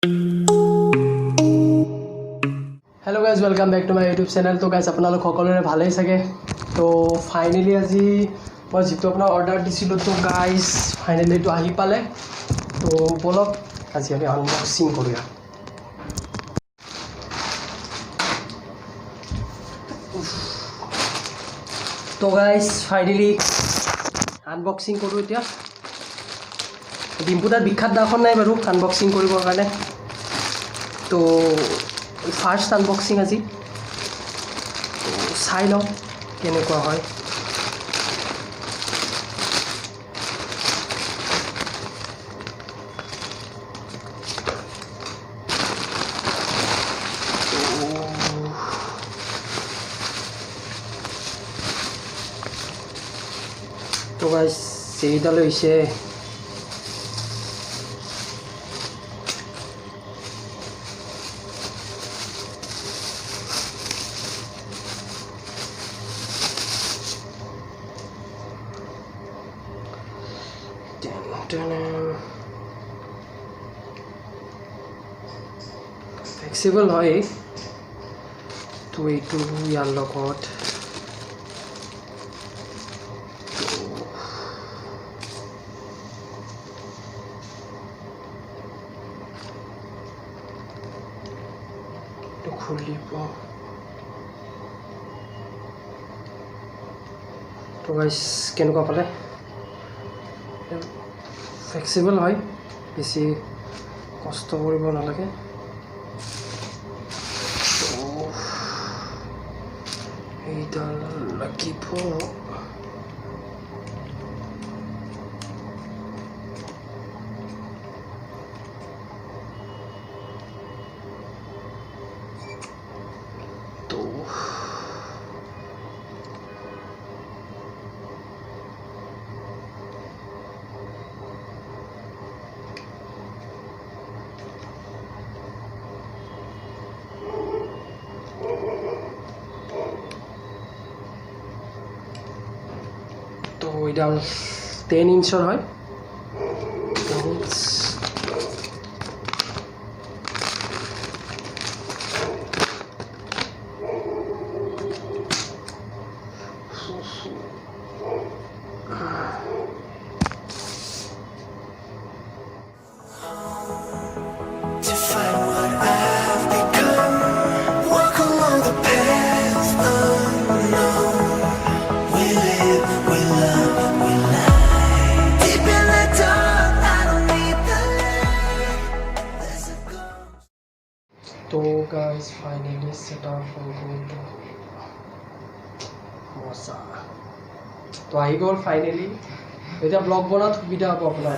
Hello guys welcome back to my YouTube channel. तो guys अपना सकलोरे भाले सके। तो फाइनली आज मैं जी अपना अर्डार दिसिलो तो गाइज फाइनली तो आहि पाले। तो बोलक आज आम आनबक्सिंग करूँ। तो गाइज फाइनली आनबक्सिंग करूँ। इतना डिम्पुदार विख्यात दाखन नाई बारू आनबक्सिंग करिबर कारणे। तो फार्स्ट आनबक्सिंग आज चाई लওঁ केनेकुवा হয়। तो गाइस এইডাল হৈছে ফ্লেক্সিবল হয়। তো এইটো ইয়াৰ লগত খুলিব। তো গাইস কেনেকুৱা পালে? ফ্লেক্সিবল হয়, বেছি কষ্ট কৰিব নালাগে। এইডাল লাগিব। তো এইডাল 10 ইঞ্চৰ হয়। 10 ইঞ্চ तो गाइस फाइनली सेट अप हो गई। मजा तो आई गल फाइनली। ब्लॉग बना सुविधा हम अपना।